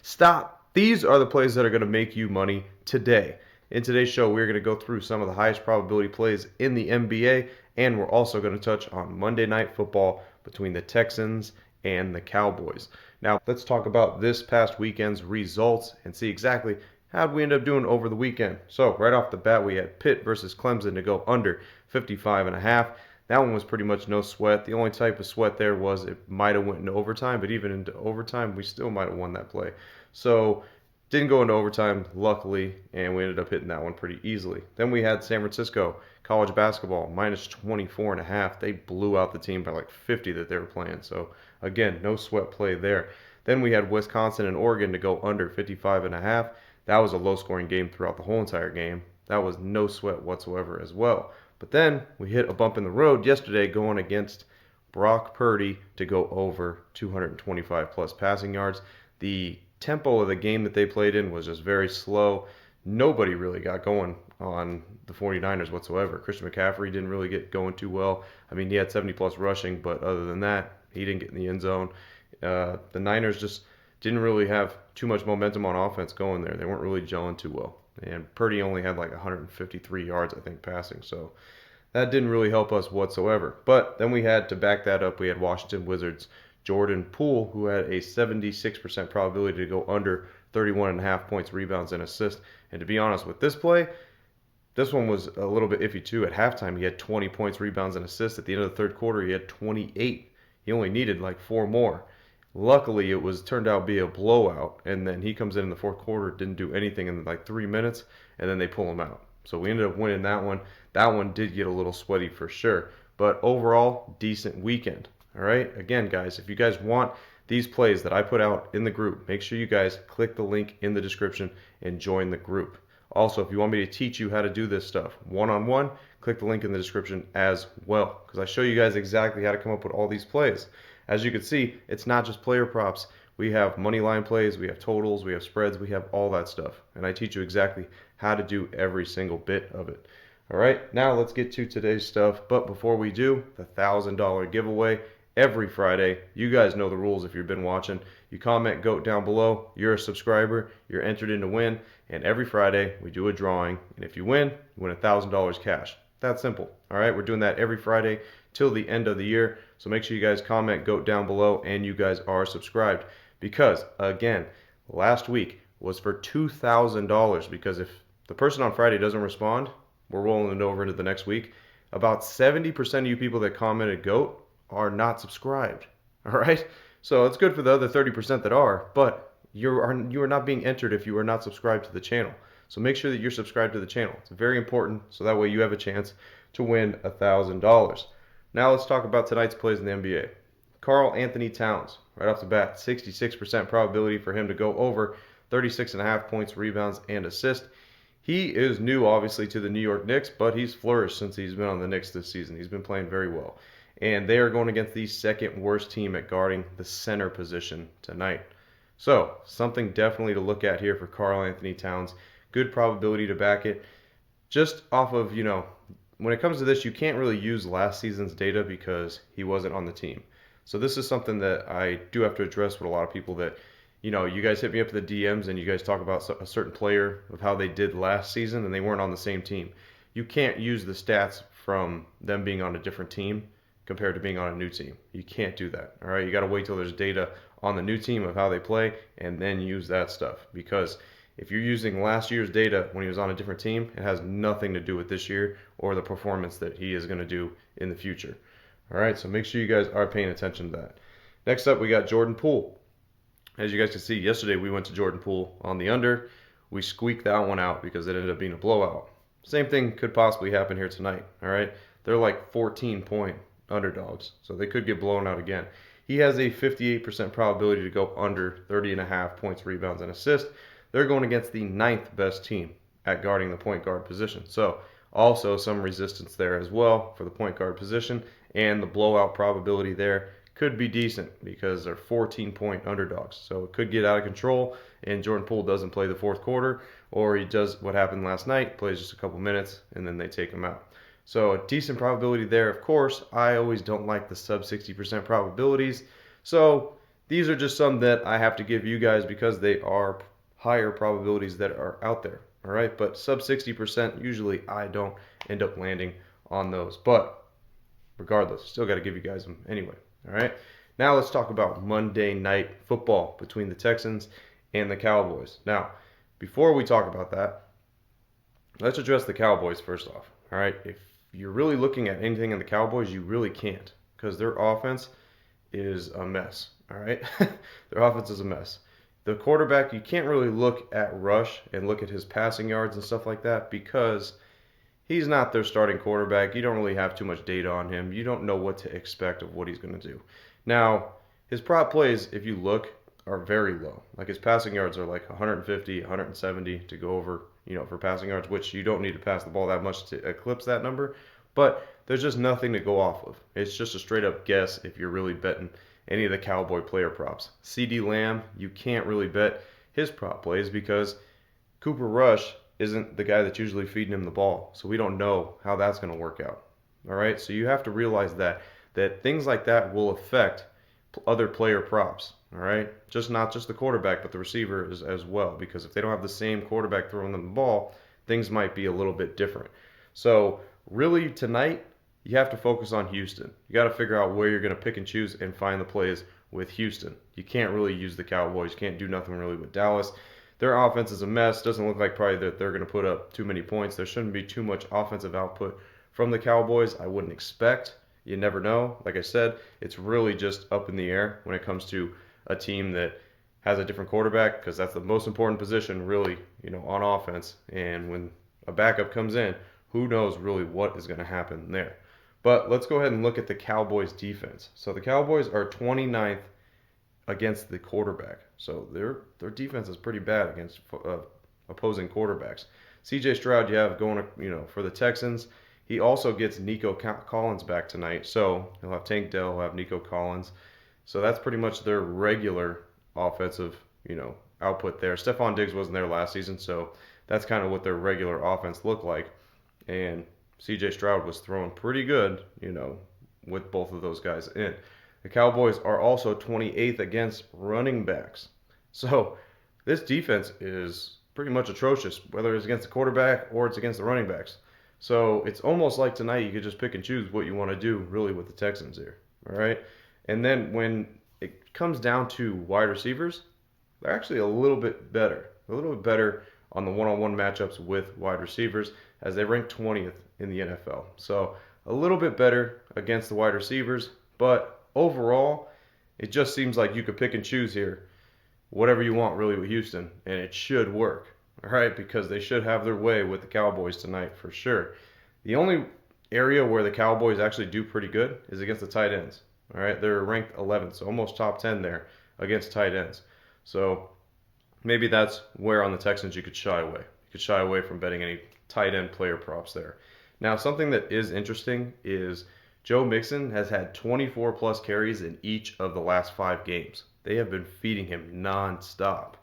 Stop. These are the plays that are going to make you money today. In today's show, we're going to go through some of the highest probability plays in the NBA, and we're also going to touch on Monday Night Football between the Texans and the Cowboys. Now, let's talk about this past weekend's results and see exactly how we end up doing over the weekend. So, right off the bat, we had Pitt versus Clemson to go under 55.5. That one was pretty much no sweat. The only type of sweat there was it might have went into overtime, but even into overtime, we still might have won that play. So didn't go into overtime, luckily, and we ended up hitting that one pretty easily. Then we had San Francisco college basketball minus 24.5. They blew out the team by like 50 that they were playing. So again, no sweat play there. Then we had Wisconsin and Oregon to go under 55.5. That was a low-scoring game throughout the whole entire game. That was no sweat whatsoever as well. But then we hit a bump in the road yesterday going against Brock Purdy to go over 225 plus passing yards. The tempo of the game that they played in was just very slow. Nobody really got going on the 49ers whatsoever. Christian McCaffrey didn't really get going too well. I mean, he had 70 plus rushing, but other than that, he didn't get in the end zone. The Niners just didn't really have too much momentum on offense going there. They weren't really gelling too well. And Purdy only had like 153 yards, I think, passing. So that didn't really help us whatsoever. But then we had to back that up. We had Washington Wizards Jordan Poole, who had a 76% probability to go under 31.5 points, rebounds, and assists. And to be honest with this play, this one was a little bit iffy too. At halftime, he had 20 points, rebounds, and assists. At the end of the third quarter, he had 28. He only needed like 4 more. Luckily, it was turned out to be a blowout, and then he comes in the fourth quarter, didn't do anything in like 3 minutes, and then they pull him out. So we ended up winning that one. That one did get a little sweaty for sure, but overall, decent weekend. All right, again, guys, if you guys want these plays that I put out in the group, make sure you guys click the link in the description and join the group. Also, if you want me to teach you how to do this stuff one-on-one, click the link in the description as well, because I show you guys exactly how to come up with all these plays. As you can see, it's not just player props. We have money line plays, we have totals, we have spreads, we have all that stuff. And I teach you exactly how to do every single bit of it. All right, now let's get to today's stuff. But before we do, the $1,000 giveaway every Friday. You guys know the rules if you've been watching. You comment GOAT down below. You're a subscriber. You're entered in to win. And every Friday, we do a drawing. And if you win $1,000 cash. That's simple. All right, we're doing that every Friday till the end of the year. So make sure you guys comment GOAT down below and you guys are subscribed. Because, again, last week was for $2,000. Because if the person on Friday doesn't respond, we're rolling it over into the next week. About 70% of you people that commented GOAT are not subscribed. All right? So it's good for the other 30% that are, but you are not being entered if you are not subscribed to the channel. So make sure that you're subscribed to the channel. It's very important, so that way you have a chance to win $1,000. Now let's talk about tonight's plays in the NBA. Karl Anthony Towns, right off the bat, 66% probability for him to go over 36.5 points, rebounds, and assists. He is new, obviously, to the New York Knicks, but he's flourished since he's been on the Knicks this season. He's been playing very well. And they are going against the second worst team at guarding the center position tonight. So, something definitely to look at here for Karl Anthony Towns. Good probability to back it. Just off of, when it comes to this, you can't really use last season's data because he wasn't on the team. So this is something that I do have to address with a lot of people that, you guys hit me up in the DMs and you guys talk about a certain player of how they did last season and they weren't on the same team. You can't use the stats from them being on a different team compared to being on a new team. You can't do that. All right, you got to wait till there's data on the new team of how they play and then use that stuff, because if you're using last year's data when he was on a different team, it has nothing to do with this year or the performance that he is going to do in the future. All right, so make sure you guys are paying attention to that. Next up, we got Jordan Poole. As you guys can see, yesterday we went to Jordan Poole on the under. We squeaked that one out because it ended up being a blowout. Same thing could possibly happen here tonight. All right, they're like 14-point underdogs, so they could get blown out again. He has a 58% probability to go under 30.5 points, rebounds, and assists. They're going against the 9th best team at guarding the point guard position. So also some resistance there as well for the point guard position, and the blowout probability there could be decent because they're 14-point underdogs. So it could get out of control and Jordan Poole doesn't play the fourth quarter, or he does what happened last night, plays just a couple minutes, and then they take him out. So a decent probability there. Of course, I always don't like the sub 60% probabilities. So These are just some that I have to give you guys because they are higher probabilities that are out there. All right, but sub 60%, usually I don't end up landing on those. But regardless, still got to give you guys them anyway. All right, now let's talk about Monday Night Football between the Texans and the Cowboys. Now, before we talk about that, let's address the Cowboys first off. All right, if you're really looking at anything in the Cowboys, you really can't because their offense is a mess. All right, their offense is a mess. The quarterback, you can't really look at Rush and look at his passing yards and stuff like that because he's not their starting quarterback. You don't really have too much data on him. You don't know what to expect of what he's going to do. Now, his prop plays, if you look, are very low. Like his passing yards are like 150, 170 to go over, for passing yards, which you don't need to pass the ball that much to eclipse that number. But there's just nothing to go off of. It's just a straight up guess if you're really betting any of the Cowboy player props. CD Lamb, you can't really bet his prop plays because Cooper Rush isn't the guy that's usually feeding him the ball. So we don't know how that's going to work out. All right? So you have to realize that things like that will affect other player props. All right? Not just the quarterback, but the receiver as well because if they don't have the same quarterback throwing them the ball, things might be a little bit different. So, really tonight you have to focus on Houston. You got to figure out where you're going to pick and choose and find the plays with Houston. You can't really use the Cowboys. You can't do nothing really with Dallas. Their offense is a mess. Doesn't look like probably that they're going to put up too many points. There shouldn't be too much offensive output from the Cowboys. I wouldn't expect. You never know. Like I said, it's really just up in the air when it comes to a team that has a different quarterback because that's the most important position really, on offense. And when a backup comes in, who knows really what is going to happen there. But let's go ahead and look at the Cowboys defense. So the Cowboys are 29th against the quarterback. So their defense is pretty bad against opposing quarterbacks. C.J. Stroud, you have going, for the Texans. He also gets Nico Collins back tonight. So he'll have Tank Dell, he'll have Nico Collins. So that's pretty much their regular offensive, output there. Stephon Diggs wasn't there last season, so that's kind of what their regular offense looked like. And C.J. Stroud was throwing pretty good, with both of those guys in. The Cowboys are also 28th against running backs. So this defense is pretty much atrocious, whether it's against the quarterback or it's against the running backs. So it's almost like tonight you could just pick and choose what you want to do really with the Texans here. All right. And then when it comes down to wide receivers, they're actually a little bit better. A little bit better on the one-on-one matchups with wide receivers as they rank 20th in the NFL. So a little bit better against the wide receivers, but overall, it just seems like you could pick and choose here whatever you want really with Houston, and it should work. All right, because they should have their way with the Cowboys tonight for sure. The only area where the Cowboys actually do pretty good is against the tight ends. All right, they're ranked 11th, so almost top 10 there against tight ends. So maybe that's where on the Texans you could shy away. You could shy away from betting any tight end player props there. Now, something that is interesting is Joe Mixon has had 24 plus carries in each of the last 5 games. They have been feeding him nonstop.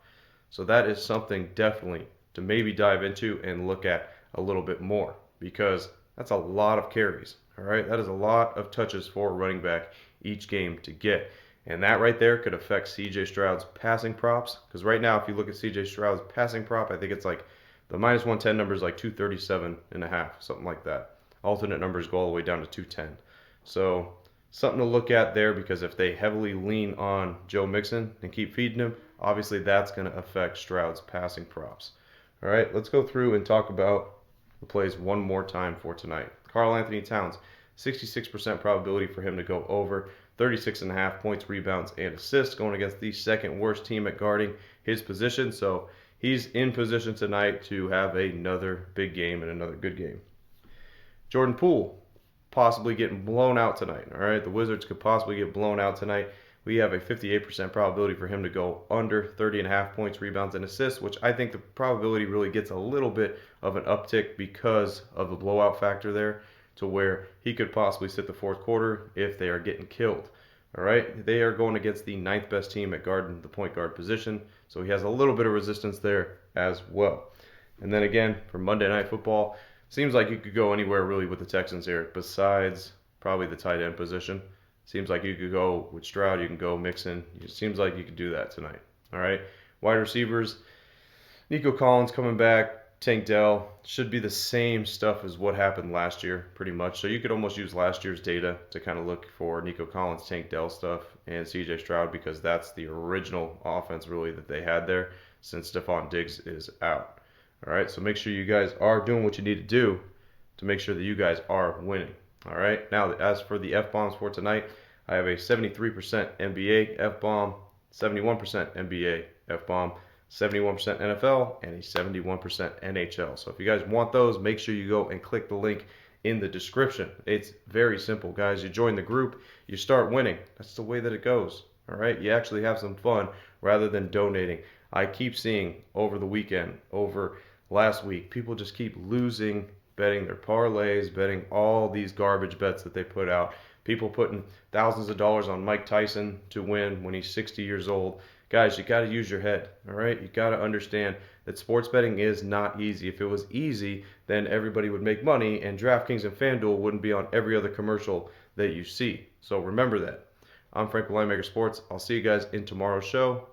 So that is something definitely to maybe dive into and look at a little bit more because that's a lot of carries. All right, that is a lot of touches for a running back each game to get. And that right there could affect C.J. Stroud's passing props because right now if you look at C.J. Stroud's passing prop, I think it's like the minus 110 number is like 237.5, something like that. Alternate numbers go all the way down to 210. So something to look at there because if they heavily lean on Joe Mixon and keep feeding him, obviously that's going to affect Stroud's passing props. All right, let's go through and talk about the plays one more time for tonight. Karl Anthony Towns, 66% probability for him to go over, 36.5 points, rebounds, and assists, going against the second worst team at guarding his position. So he's in position tonight to have another big game and another good game. Jordan Poole, possibly getting blown out tonight. All right, the Wizards could possibly get blown out tonight. We have a 58% probability for him to go under 30.5 points, rebounds, and assists, which I think the probability really gets a little bit of an uptick because of the blowout factor there to where he could possibly sit the fourth quarter if they are getting killed. All right, they are going against the 9th best team at guarding the point guard position, so he has a little bit of resistance there as well. And then again, for Monday Night Football, seems like you could go anywhere really with the Texans here besides probably the tight end position. Seems like you could go with Stroud, you can go Mixon. It seems like you could do that tonight. All right. Wide receivers, Nico Collins coming back, Tank Dell should be the same stuff as what happened last year, pretty much. So you could almost use last year's data to kind of look for Nico Collins, Tank Dell stuff, and CJ Stroud because that's the original offense really that they had there since Stephon Diggs is out. All right, so make sure you guys are doing what you need to do to make sure that you guys are winning. All right, now as for the F bombs for tonight, I have a 73% NBA F bomb, 71% NBA F bomb, 71% NFL, and a 71% NHL. So if you guys want those, make sure you go and click the link in the description. It's very simple, guys. You join the group, you start winning. That's the way that it goes. All right, you actually have some fun rather than donating. I keep seeing over the weekend, over last week, people just keep losing betting their parlays, betting all these garbage bets that they put out. People putting thousands of dollars on Mike Tyson to win when he's 60 years old. Guys, you got to use your head, all right? You got to understand that sports betting is not easy. If it was easy, then everybody would make money, and DraftKings and FanDuel wouldn't be on every other commercial that you see. So remember that. I'm Frank with Linemaker Sports. I'll see you guys in tomorrow's show.